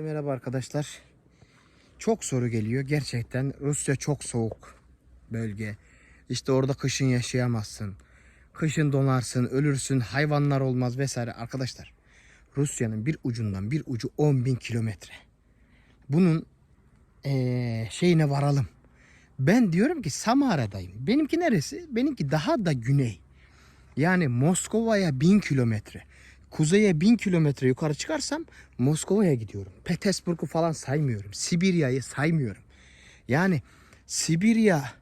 Merhaba arkadaşlar. Çok soru geliyor. Gerçekten Rusya çok soğuk bölge. İşte orada kışın yaşayamazsın. Kışın donarsın, ölürsün, hayvanlar olmaz vesaire. Arkadaşlar Rusya'nın bir ucundan bir ucu 10.000 kilometre. Bunun şeyine varalım. Ben diyorum ki Samara'dayım. Benimki neresi? Benimki daha da güney. Yani Moskova'ya 1000 kilometre. Kuzeye 1000 kilometre yukarı çıkarsam Moskova'ya gidiyorum. Petersburg'u falan saymıyorum. Sibirya'yı saymıyorum. Yani Sibirya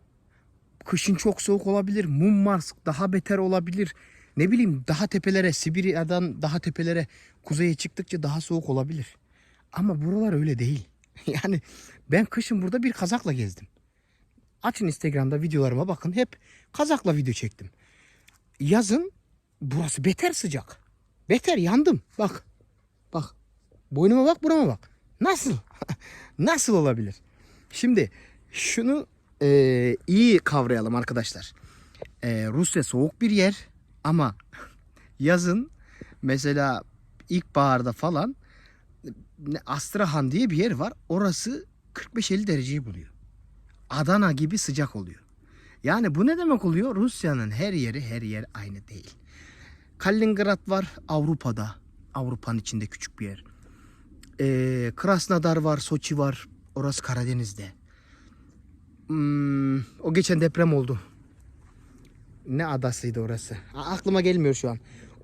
kışın çok soğuk olabilir. Murmansk daha beter olabilir. Ne bileyim daha tepelere, Sibirya'dan daha tepelere kuzeye çıktıkça daha soğuk olabilir. Ama buralar öyle değil. Yani ben kışın burada bir kazakla gezdim. Açın Instagram'da videolarıma bakın. Hep kazakla video çektim. Yazın burası beter sıcak. Beter yandım. Bak. Bak. Boynuma bak, burama bak. Nasıl? Nasıl olabilir? Şimdi şunu iyi kavrayalım arkadaşlar. Rusya soğuk bir yer ama yazın mesela ilkbaharda falan Astrahan diye bir yer var. Orası 45-50 dereceyi buluyor. Adana gibi sıcak oluyor. Yani bu ne demek oluyor? Rusya'nın her yer aynı değil. Kaliningrad var Avrupa'da. Avrupa'nın içinde küçük bir yer. Krasnodar var, Soçi var. Orası Karadeniz'de. O geçen deprem oldu. Ne adasıydı orası? Aklıma gelmiyor şu an.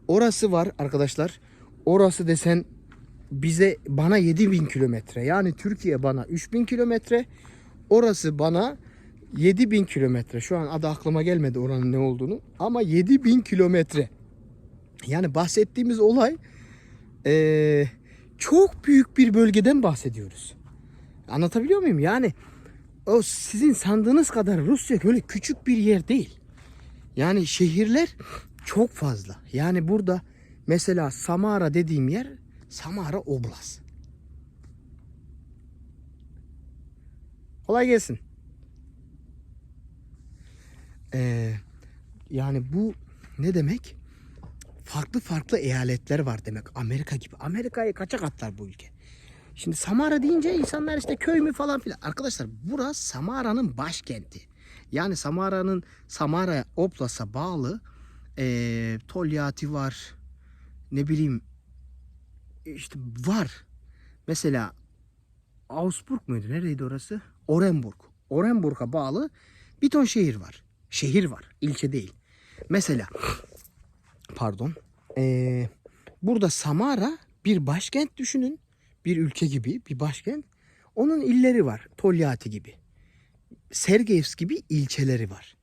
Orası var arkadaşlar. Orası desen bana 7.000 kilometre. Yani Türkiye bana 3.000 kilometre. Orası bana 7.000 kilometre. Şu an adı aklıma gelmedi oranın ne olduğunu. Ama 7.000 kilometre. Yani bahsettiğimiz olay çok büyük bir bölgeden bahsediyoruz. Anlatabiliyor muyum? Yani o sizin sandığınız kadar Rusya öyle küçük bir yer değil. Yani şehirler çok fazla. Yani burada mesela Samara dediğim yer Samara Oblast. Kolay gelsin. Ee, Yani bu ne demek? Farklı farklı eyaletler var demek. Amerika gibi. Amerika'yı kaçak atlar bu ülke. Şimdi Samara deyince insanlar işte köy mü falan filan. Arkadaşlar burası Samara'nın başkenti. Yani Samara Oblast'a bağlı Tolyatti var. Ne bileyim işte var. Mesela Augsburg muydu? Neredeydi orası? Orenburg. Orenburg'a bağlı bir ton şehir var. Şehir var. İlçe değil. Mesela pardon. Burada Samara bir başkent düşünün. Bir ülke gibi bir başkent. Onun illeri var. Tolyatti gibi. Sergeyevsk gibi ilçeleri var.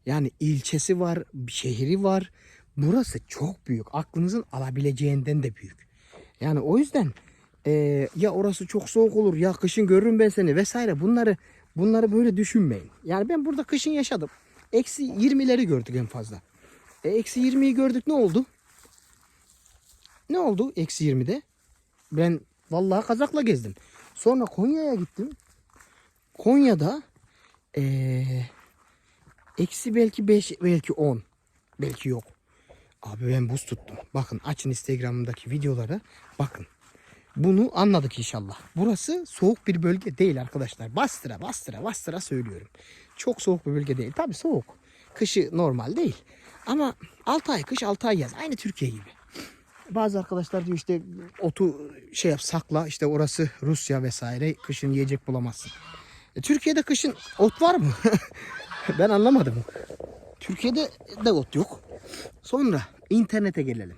Yani ilçesi var, şehri var. Burası çok büyük. Aklınızın alabileceğinden de büyük. Yani o yüzden ya orası çok soğuk olur ya kışın görürüm ben seni vesaire bunları böyle düşünmeyin. Yani ben burada kışın yaşadım. Eksi 20'leri gördük en fazla. Eksi 20'yi gördük ne oldu? Ne oldu eksi 20'de? Ben vallahi kazakla gezdim. Sonra Konya'ya gittim. Konya'da eksi belki 5 belki 10 belki yok. Abi ben buz tuttum. Bakın açın Instagram'daki videolara bakın. Bunu anladık inşallah. Burası soğuk bir bölge değil arkadaşlar. Bastıra söylüyorum. Çok soğuk bir bölge değil. Tabii soğuk. Kışı normal değil. Ama 6 ay kış 6 ay yaz. Aynı Türkiye gibi. Bazı arkadaşlar diyor işte otu şey yap sakla işte orası Rusya vesaire kışın yiyecek bulamazsın. Türkiye'de kışın ot var mı? Ben anlamadım. Türkiye'de de ot yok. Sonra internete gelelim.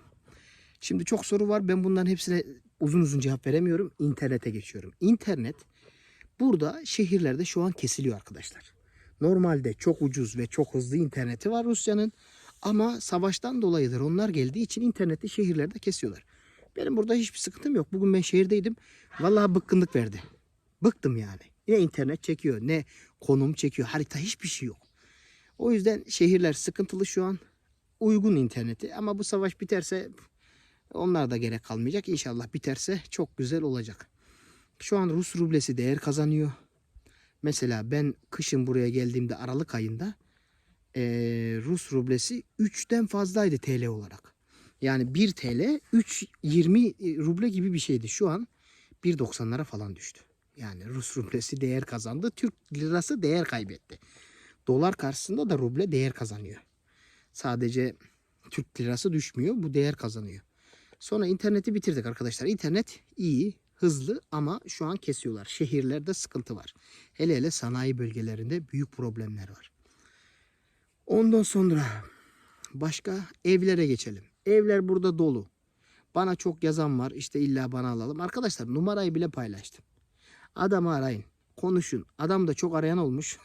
Şimdi çok soru var. Ben bunların hepsine uzun uzun cevap veremiyorum. İnternete geçiyorum. İnternet burada şehirlerde şu an kesiliyor arkadaşlar. Normalde çok ucuz ve çok hızlı interneti var Rusya'nın. Ama savaştan dolayıdır onlar geldiği için interneti şehirlerde kesiyorlar. Benim burada hiçbir sıkıntım yok. Bugün ben şehirdeydim. Vallahi bıkkınlık verdi. Bıktım yani. Ne internet çekiyor ne konum çekiyor. Harita hiçbir şey yok. O yüzden şehirler sıkıntılı şu an. Uygun interneti ama bu savaş biterse onlar da gerek kalmayacak. İnşallah biterse çok güzel olacak. Şu an Rus rublesi değer kazanıyor. Mesela ben kışın buraya geldiğimde Aralık ayında Rus rublesi 3'ten fazlaydı TL olarak. Yani 1 TL 3.20 ruble gibi bir şeydi. Şu an 1.90'lara falan düştü. Yani Rus rublesi değer kazandı. Türk lirası değer kaybetti. Dolar karşısında da ruble değer kazanıyor. Sadece Türk lirası düşmüyor. Bu değer kazanıyor. Sonra interneti bitirdik arkadaşlar. İnternet iyi, hızlı ama şu an kesiyorlar. Şehirlerde sıkıntı var. Hele hele sanayi bölgelerinde büyük problemler var. Ondan sonra başka evlere geçelim. Evler burada dolu. Bana çok yazan var. İşte illa bana alalım. Arkadaşlar numarayı bile paylaştım. Adamı arayın. Konuşun. Adam da çok arayan olmuş.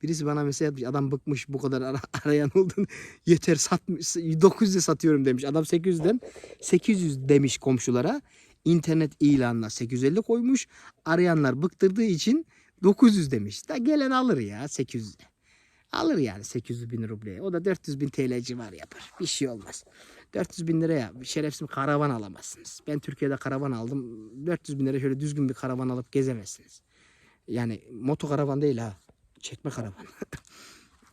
Birisi bana mesaj atmış. Adam bıkmış bu kadar arayan oldun. Yeter satmış. 900'e satıyorum demiş. Adam 800'den 800 demiş komşulara. İnternet ilanına 850 koymuş. Arayanlar bıktırdığı için 900 demiş. Da gelen alır ya 800'e. Alır yani 800 bin rubleye. O da 400 bin TL civarı yapar. Bir şey olmaz. 400 bin liraya şerefsiz bir karavan alamazsınız. Ben Türkiye'de karavan aldım. 400 bin liraya şöyle düzgün bir karavan alıp gezemezsiniz. Yani moto karavan değil ha. Çekme karavan.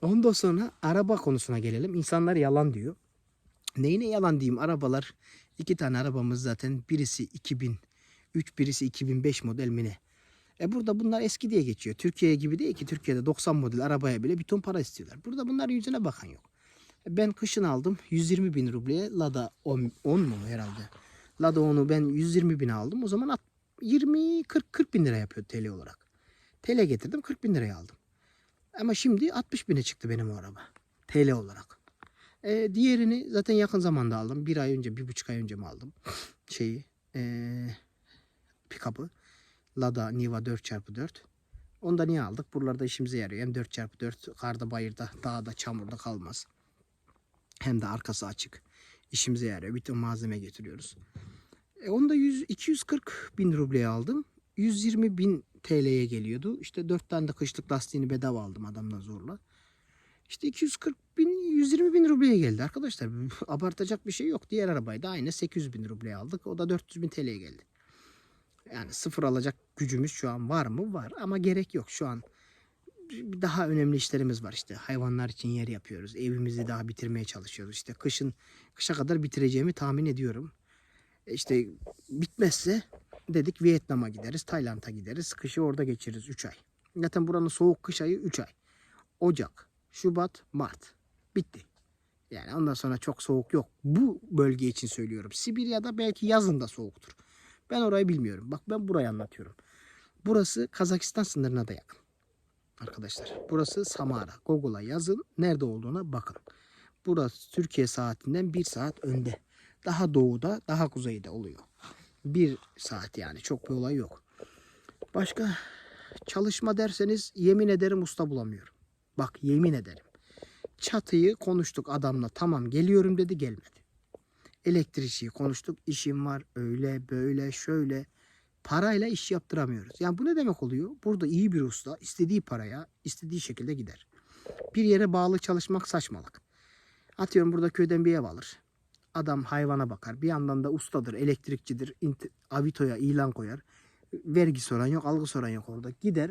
Ondan sonra araba konusuna gelelim. İnsanlar yalan diyor. Neyine yalan diyeyim? Arabalar, 2 tane arabamız zaten. Birisi 2003, birisi 2005 model mi ne? Burada bunlar eski diye geçiyor. Türkiye gibi değil ki. Türkiye'de 90 model arabaya bile bir ton para istiyorlar. Burada bunlar yüzüne bakan yok. Ben kışın aldım 120 bin rubleye. Lada 10 mu herhalde? Lada 10'u ben 120 bin aldım. O zaman 20-40 bin lira yapıyor TL olarak. TL getirdim 40 bin liraya aldım. Ama şimdi 60 bine çıktı benim o araba. TL olarak. Diğerini zaten yakın zamanda aldım. 1 ay önce, 1,5 ay önce mi aldım? Pick-up'ı. Lada Niva 4x4. Onu da niye aldık? Buralarda işimize yarıyor. Hem 4x4 karda, bayırda, dağda, çamurda kalmaz. Hem de arkası açık. İşimize yarıyor. Bütün malzeme getiriyoruz. Onu da 240 bin rubleye aldım. 120 bin TL'ye geliyordu. İşte 4 tane de kışlık lastiğini bedava aldım adamdan zorla. İşte 240 bin, 120 bin rubleye geldi arkadaşlar. Abartacak bir şey yok. Diğer arabayı da aynı 800 bin rubleye aldık. O da 400 bin TL'ye geldi. Yani sıfır alacak gücümüz şu an var mı? Var ama gerek yok. Şu an daha önemli işlerimiz var işte. Hayvanlar için yer yapıyoruz. Evimizi daha bitirmeye çalışıyoruz. İşte kışa kadar bitireceğimi tahmin ediyorum. İşte bitmezse dedik Vietnam'a gideriz, Tayland'a gideriz. Kışı orada geçiririz 3 ay. Zaten buranın soğuk kış ayı 3 ay. Ocak, Şubat, Mart. Bitti. Yani ondan sonra çok soğuk yok. Bu bölge için söylüyorum. Sibirya'da belki yazın da soğuktur. Ben orayı bilmiyorum. Bak ben burayı anlatıyorum. Burası Kazakistan sınırına da yakın. Arkadaşlar burası Samara. Google'a yazın. Nerede olduğuna bakın. Burası Türkiye saatinden 1 saat önde. Daha doğuda, daha kuzeyde oluyor. 1 saat yani. Çok bir olay yok. Başka çalışma derseniz yemin ederim usta bulamıyorum. Bak yemin ederim. Çatıyı konuştuk adamla. Tamam geliyorum dedi, gelmedi. Elektrikçiyi konuştuk. İşim var öyle böyle şöyle. Parayla iş yaptıramıyoruz. Yani bu ne demek oluyor? Burada iyi bir usta istediği paraya istediği şekilde gider. Bir yere bağlı çalışmak saçmalık. Atıyorum burada köyden bir ev alır. Adam hayvana bakar. Bir yandan da ustadır, elektrikçidir. Avito'ya ilan koyar. Vergi soran yok, algı soran yok orada. Gider,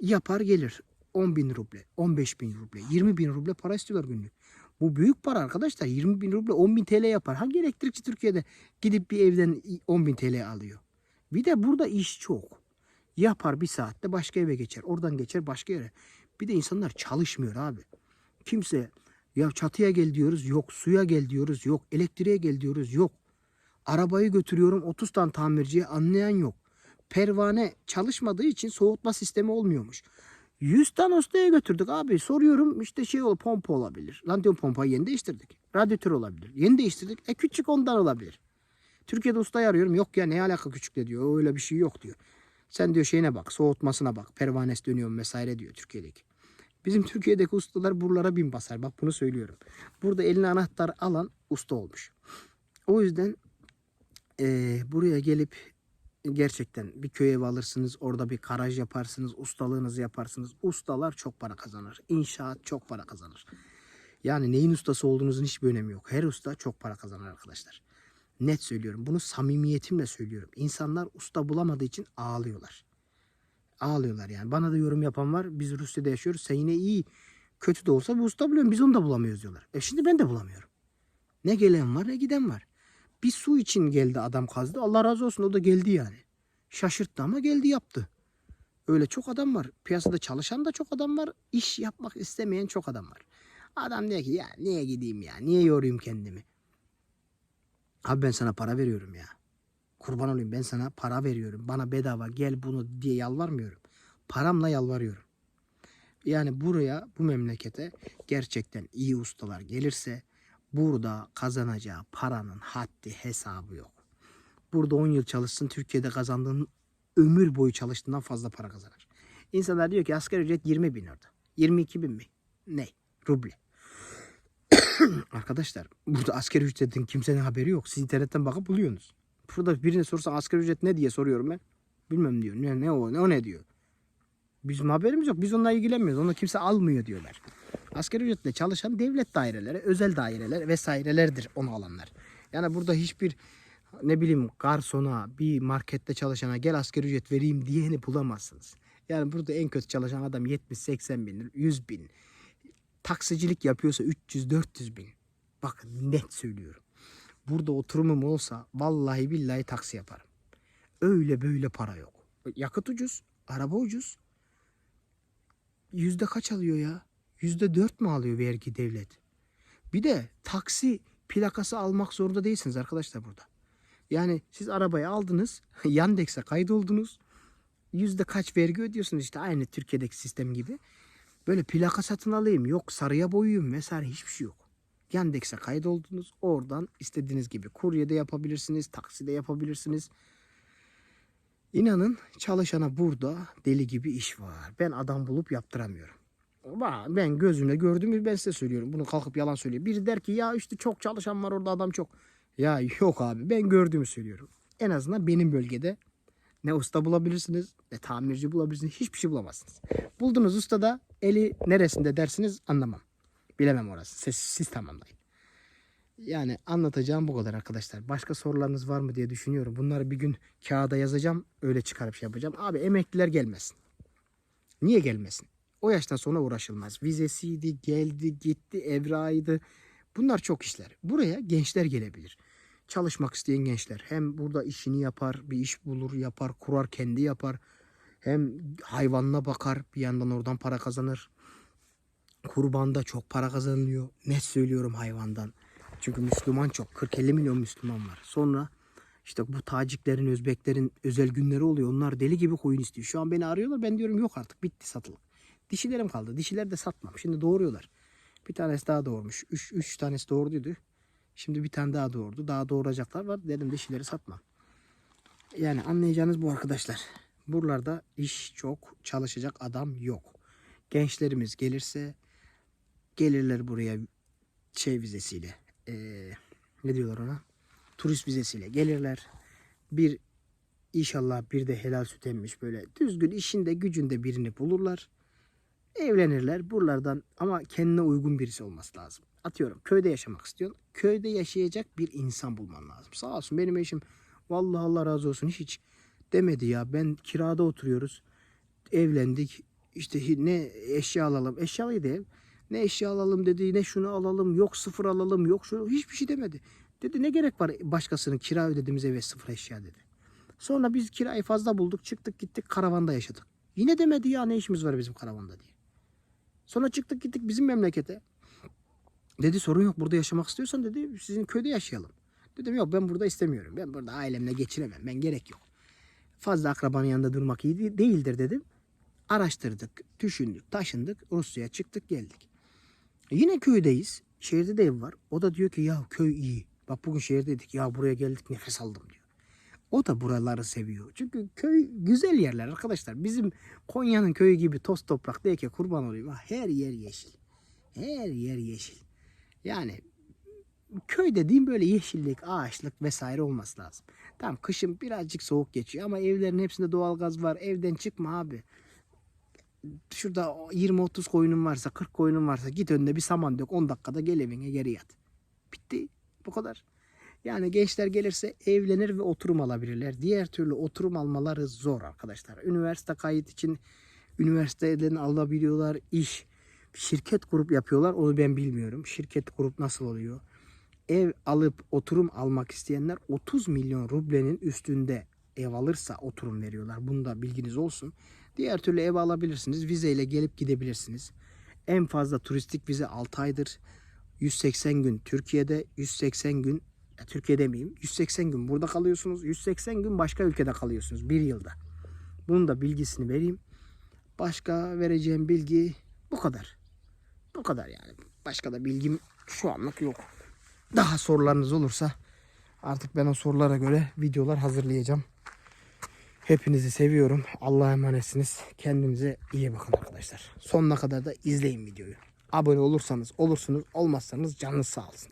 yapar gelir. 10 bin ruble, 15 bin ruble, 20 bin ruble para istiyorlar günlük. Bu büyük para arkadaşlar. 20 bin ruble 10 bin TL yapar. Hangi elektrikçi Türkiye'de gidip bir evden 10 bin TL alıyor? Bir de burada iş çok. Yapar bir saatte başka eve geçer. Oradan geçer başka yere. Bir de insanlar çalışmıyor abi. Kimse ya çatıya gel diyoruz yok. Suya gel diyoruz yok. Elektriğe gel diyoruz yok. Arabayı götürüyorum 30 tane tamirciye, anlayan yok. Pervane çalışmadığı için soğutma sistemi olmuyormuş. 100 tane ustaya götürdük abi. Soruyorum işte pompa olabilir. Lan diyorum pompayı yeni değiştirdik. Radyatör olabilir. Yeni değiştirdik. Küçük ondan olabilir. Türkiye'de ustayı arıyorum. Yok ya ne alaka küçükle diyor. Öyle bir şey yok diyor. Sen diyor şeyine bak, soğutmasına bak. Pervanesi dönüyor mu vesaire diyor Türkiye'deki. Bizim Türkiye'deki ustalar buralara bin basar. Bak bunu söylüyorum. Burada eline anahtar alan usta olmuş. O yüzden buraya gelip gerçekten bir köy evi alırsınız. Orada bir garaj yaparsınız. Ustalığınızı yaparsınız. Ustalar çok para kazanır. İnşaat çok para kazanır. Yani neyin ustası olduğunuzun hiçbir önemi yok. Her usta çok para kazanır arkadaşlar. Net söylüyorum. Bunu samimiyetimle söylüyorum. İnsanlar usta bulamadığı için ağlıyorlar. Ağlıyorlar yani. Bana da yorum yapan var. Biz Rusya'da yaşıyoruz. Sen yine iyi, kötü de olsa bir usta buluyorsun. Biz onu da bulamıyoruz diyorlar. Şimdi ben de bulamıyorum. Ne gelen var ne giden var. Bir su için geldi adam kazdı. Allah razı olsun o da geldi yani. Şaşırttı ama geldi yaptı. Öyle çok adam var. Piyasada çalışan da çok adam var. İş yapmak istemeyen çok adam var. Adam diyor ki ya niye gideyim ya? Niye yorayım kendimi? Abi ben sana para veriyorum ya. Kurban olayım, ben sana para veriyorum. Bana bedava gel bunu diye yalvarmıyorum. Paramla yalvarıyorum. Yani buraya, bu memlekete gerçekten iyi ustalar gelirse burada kazanacağı paranın haddi hesabı yok. Burada 10 yıl çalışsın, Türkiye'de kazandığın ömür boyu çalıştığından fazla para kazanır. İnsanlar diyor ki asgari ücret 20 bin orada. 22 bin mi? Ne? Ruble. Arkadaşlar burada asgari ücretin kimsenin haberi yok. Siz internetten bakıp buluyorsunuz. Burada birine sorsan asgari ücret ne diye soruyorum ben. Bilmem diyor. Ne o ne diyor. Bizim haberimiz yok. Biz onunla ilgilenmiyoruz. Onu kimse almıyor diyorlar. Asgari ücretle çalışan devlet daireleri, özel daireler vesairelerdir onu alanlar. Yani burada hiçbir ne bileyim garsona, bir markette çalışana gel asgari ücret vereyim diyeni bulamazsınız. Yani burada en kötü çalışan adam 70-80 bin, 100 bin. Taksicilik yapıyorsa 300-400 bin. Bakın net söylüyorum. Burada oturumum olsa vallahi billahi taksi yaparım. Öyle böyle para yok. Yakıt ucuz, araba ucuz. Yüzde kaç alıyor ya? %4 mü alıyor vergi devlet? Bir de taksi plakası almak zorunda değilsiniz arkadaşlar burada. Yani siz arabayı aldınız, Yandex'e kaydoldunuz. Yüzde kaç vergi ödüyorsunuz işte aynı Türkiye'deki sistem gibi. Böyle plaka satın alayım, yok sarıya boyayayım vesaire hiçbir şey yok. Yandex'e kaydoldunuz. Oradan istediğiniz gibi kuryede yapabilirsiniz, takside yapabilirsiniz. İnanın çalışana burada deli gibi iş var. Ben adam bulup yaptıramıyorum. Ben gözümle gördüğümü ben size söylüyorum. Bunu kalkıp yalan söylüyor. Biri der ki ya işte çok çalışan var orada adam çok. Ya yok abi ben gördüğümü söylüyorum. En azından benim bölgede ne usta bulabilirsiniz ne tamirci bulabilirsiniz. Hiçbir şey bulamazsınız. Buldunuz usta da eli neresinde dersiniz anlamam. Bilemem orası. Siz tamamlayın. Yani anlatacağım bu kadar arkadaşlar. Başka sorularınız var mı diye düşünüyorum. Bunları bir gün kağıda yazacağım. Öyle çıkarıp şey yapacağım. Abi emekliler gelmesin. Niye gelmesin? O yaştan sonra uğraşılmaz. Vizesiydi, geldi, gitti, evrağıydı. Bunlar çok işler. Buraya gençler gelebilir. Çalışmak isteyen gençler. Hem burada işini yapar, bir iş bulur, yapar, kurar, kendi yapar. Hem hayvanına bakar, bir yandan oradan para kazanır. Kurbanda çok para kazanılıyor. Net söylüyorum hayvandan. Çünkü Müslüman çok. 40-50 milyon Müslüman var. Sonra işte bu Taciklerin, Özbeklerin özel günleri oluyor. Onlar deli gibi koyun istiyor. Şu an beni arıyorlar. Ben diyorum yok artık bitti satılık. Dişilerim kaldı. Dişiler de satmam. Şimdi doğuruyorlar. Bir tanesi daha doğurmuş. Üç tanesi doğurduydu. Şimdi bir tane daha doğurdu. Daha doğuracaklar var. Dedim dişileri satmam. Yani anlayacağınız bu arkadaşlar. Buralarda iş çok. Çalışacak adam yok. Gençlerimiz gelirse gelirler buraya şey vizesiyle. Ne diyorlar ona? Turist vizesiyle gelirler. Bir inşallah bir de helal süt emmiş böyle düzgün işinde gücünde birini bulurlar. Evlenirler buralardan ama kendine uygun birisi olması lazım. Atıyorum köyde yaşamak istiyorsun. Köyde yaşayacak bir insan bulman lazım. Sağ olsun benim eşim vallahi Allah razı olsun hiç demedi ya. Ben kirada oturuyoruz. Evlendik. İşte ne eşya alalım. Eşyalıydı ev. Ne eşya alalım dedi, ne şunu alalım, yok sıfır alalım, yok şunu hiçbir şey demedi. Dedi ne gerek var başkasının kira ödediğimiz eve sıfır eşya dedi. Sonra biz kirayı fazla bulduk, çıktık gittik karavanda yaşadık. Yine demedi ya ne işimiz var bizim karavanda diye. Sonra çıktık gittik bizim memlekete. Dedi sorun yok burada yaşamak istiyorsan dedi sizin köyde yaşayalım. Dedim yok ben burada istemiyorum. Ben burada ailemle geçiremem. Ben gerek yok. Fazla akrabanın yanında durmak iyi değildir dedim. Araştırdık, düşündük, taşındık. Rusya'ya çıktık geldik. Yine köydeyiz. Şehirde de ev var. O da diyor ki ya köy iyi. Bak bugün şehirdeydik. Ya buraya geldik nefes aldım diyor. O da buraları seviyor. Çünkü köy güzel yerler arkadaşlar. Bizim Konya'nın köyü gibi toz toprak değil ki kurban olayım. Her yer yeşil. Her yer yeşil. Yani köy dediğim böyle yeşillik, ağaçlık vesaire olması lazım. Tamam kışın birazcık soğuk geçiyor ama evlerin hepsinde doğalgaz var. Evden çıkma abi. Şurada 20-30 koyunun varsa 40 koyunun varsa git önüne bir saman dök 10 dakikada gel evine geri yat. Bitti. Bu kadar. Yani gençler gelirse evlenir ve oturum alabilirler. Diğer türlü oturum almaları zor arkadaşlar. Üniversite kayıt için üniversiteden alabiliyorlar. İş, şirket kurup yapıyorlar. Onu ben bilmiyorum. Şirket kurup nasıl oluyor? Ev alıp oturum almak isteyenler 30 milyon rublenin üstünde ev alırsa oturum veriyorlar. Bunda bilginiz olsun. Diğer türlü ev alabilirsiniz. Vizeyle gelip gidebilirsiniz. En fazla turistik vize 6 aydır. 180 gün Türkiye'de, 180 gün Türkiye demeyeyim. 180 gün burada kalıyorsunuz. 180 gün başka ülkede kalıyorsunuz bir yılda. Bunun da bilgisini vereyim. Başka vereceğim bilgi bu kadar. Bu kadar yani. Başka da bilgim şu anlık yok. Daha sorularınız olursa artık ben o sorulara göre videolar hazırlayacağım. Hepinizi seviyorum. Allah'a emanetsiniz. Kendinize iyi bakın arkadaşlar. Sonuna kadar da izleyin videoyu. Abone olursanız olursunuz. Olmazsanız canınız sağ olsun.